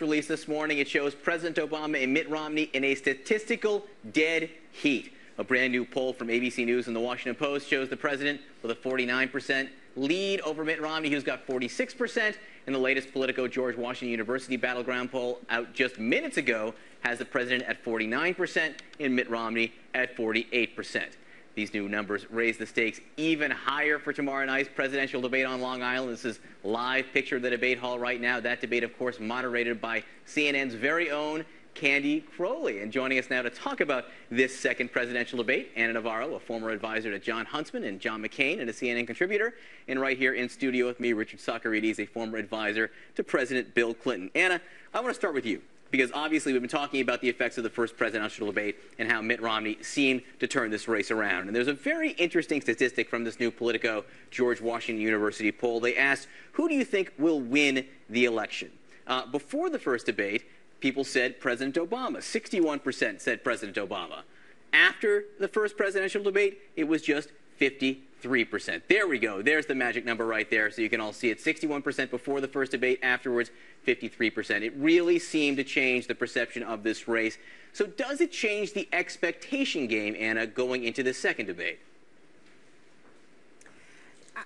Released this morning, it shows President Obama and Mitt Romney in a statistical dead heat. A brand new poll from ABC News and the Washington Post shows the president with a 49% lead over Mitt Romney, who's got 46%. And the latest Politico George Washington University battleground poll out just minutes ago has the president at 49% and Mitt Romney at 48%. These new numbers raise the stakes even higher for tomorrow night's presidential debate on Long Island. This is live picture of the debate hall right now. That debate, of course, moderated by CNN's very own Candy Crowley. And joining us now to talk about this second presidential debate, Anna Navarro, a former advisor to John Huntsman and John McCain and a CNN contributor. And right here in studio with me, Richard Socarides, a former advisor to President Bill Clinton. Anna, I want to start with you, because obviously we've been talking about the effects of the first presidential debate and how Mitt Romney seemed to turn this race around. And there's a very interesting statistic from this new Politico George Washington University poll. They asked, who do you think will win the election? Before the first debate, people said President Obama. 61% said President Obama. After the first presidential debate, it was just 53%. There we go. There's the magic number right there, so you can all see it. 61% before the first debate, afterwards 53%. It really seemed to change the perception of this race. So does it change the expectation game, Anna, going into the second debate?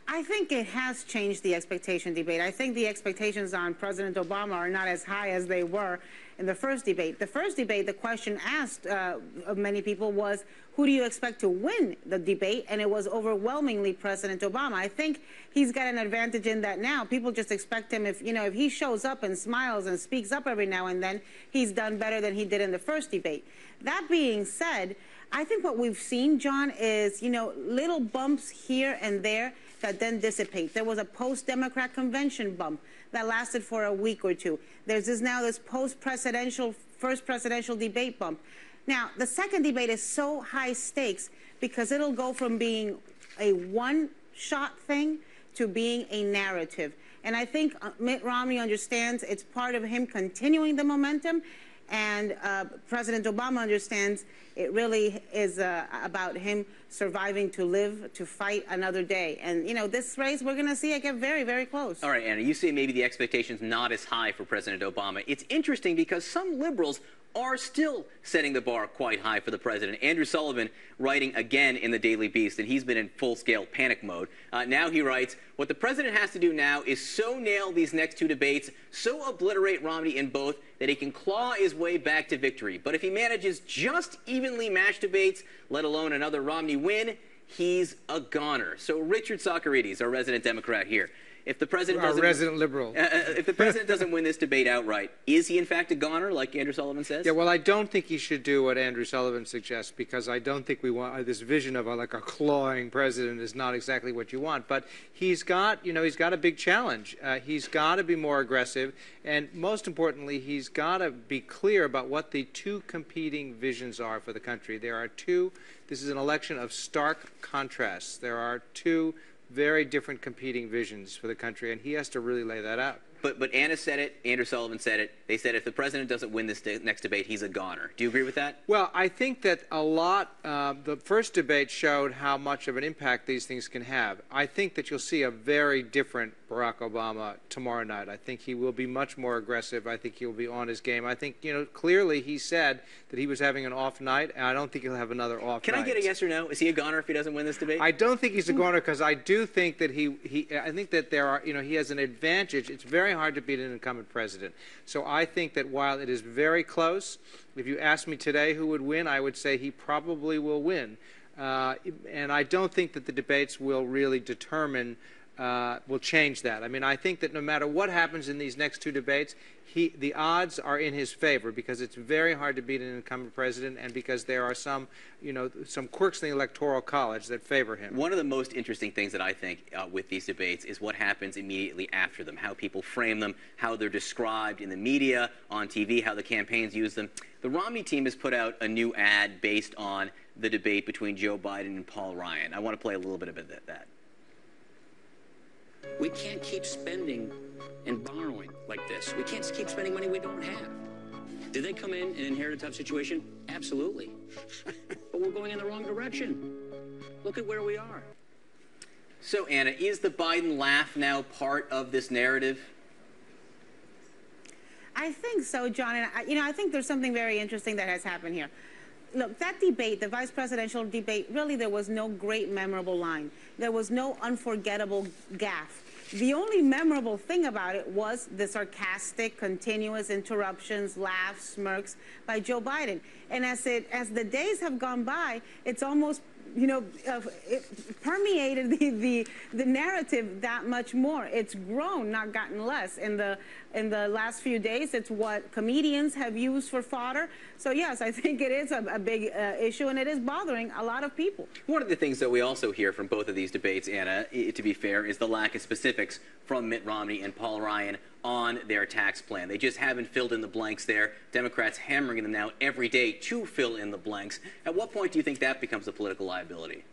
I think it has changed the expectation debate. I think the expectations on President Obama are not as high as they were in the first debate. The first debate, the question asked of many people was, who do you expect to win the debate? And it was overwhelmingly President Obama. I think he's got an advantage in that now. People just expect him, if he shows up and smiles and speaks up every now and then, he's done better than he did in the first debate. That being said, I think what we've seen, John, is, little bumps here and there that then dissipate. There was a post-Democrat convention bump that lasted for a week or two. There's this post-presidential, first presidential debate bump. Now, the second debate is so high stakes because it'll go from being a one-shot thing to being a narrative. And I think Mitt Romney understands it's part of him continuing the momentum, and President Obama understands it really is about him surviving to live, to fight another day. And, this race, we're going to see it get very, very close. All right, Anna, you say maybe the expectation's not as high for President Obama. It's interesting because some liberals are still setting the bar quite high for the president. Andrew Sullivan writing again in the Daily Beast, and he's been in full-scale panic mode. Now he writes, what the president has to do now is so nail these next two debates, so obliterate Romney in both, that he can claw his way back to victory. But if he manages just evenly matched debates, let alone another Romney win, he's a goner. So Richard Socarides, our resident Democrat here, if the president doesn't, resident liberal. If the president doesn't win this debate outright, is he in fact a goner, like Andrew Sullivan says? Yeah, well, I don't think he should do what Andrew Sullivan suggests, because I don't think we want this vision of a clawing president is not exactly what you want. But he's got, he's got a big challenge. He's got to be more aggressive, and most importantly, he's got to be clear about what the two competing visions are for the country. There are two. This is an election of stark contrasts. There are two very different competing visions for the country, and he has to really lay that out. But Anna said it, Andrew Sullivan said it. They said if the president doesn't win this next debate, he's a goner. Do you agree with that? Well, I think that a lot, the first debate showed how much of an impact these things can have. I think that you'll see a very different Barack Obama tomorrow night. I think he will be much more aggressive. I think he'll be on his game. I think, clearly he said that he was having an off night, and I don't think he'll have another off night. Can I get a yes or no? Is he a goner if he doesn't win this debate? I don't think he's a goner, because I do think that I think that there are, he has an advantage. It's very hard to beat an incumbent president. So I think that while it is very close, if you asked me today who would win, I would say he probably will win. And I don't think that the debates will really determine, will change that. I mean, I think that no matter what happens in these next two debates, the odds are in his favor, because it's very hard to beat an incumbent president, and because there are some, some quirks in the Electoral College that favor him. One of the most interesting things that I think with these debates is what happens immediately after them, how people frame them, how they're described in the media, on TV, how the campaigns use them. The Romney team has put out a new ad based on the debate between Joe Biden and Paul Ryan. I want to play a little bit of that. We can't keep spending and borrowing like this. We can't keep spending money we don't have. Did they come in and inherit a tough situation? Absolutely. But we're going in the wrong direction. Look at where we are. So, Anna, is the Biden laugh now part of this narrative? I think so, John. And I think there's something very interesting that has happened here. Look, that debate, the vice presidential debate, really there was no great memorable line. There was no unforgettable gaffe. The only memorable thing about it was the sarcastic, continuous interruptions, laughs, smirks by Joe Biden. And as the days have gone by, it's almost it permeated the narrative that much more. It's grown, not gotten less. In the last few days, it's what comedians have used for fodder. So yes, I think it is a big issue, and it is bothering a lot of people. One of the things that we also hear from both of these debates, Anna, to be fair, is the lack of specifics from Mitt Romney and Paul Ryan on their tax plan. They just haven't filled in the blanks there. Democrats hammering them now every day to fill in the blanks. At what point do you think that becomes a political liability?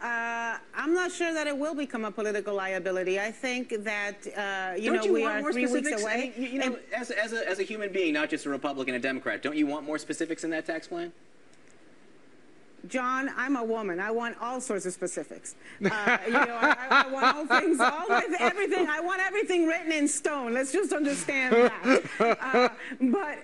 I'm not sure that it will become a political liability. I think that, we are 3 weeks away. I mean, as a human being, not just a Republican and Democrat, don't you want more specifics in that tax plan? John, I'm a woman. I want all sorts of specifics. I want all things, everything. I want everything written in stone. Let's just understand that. But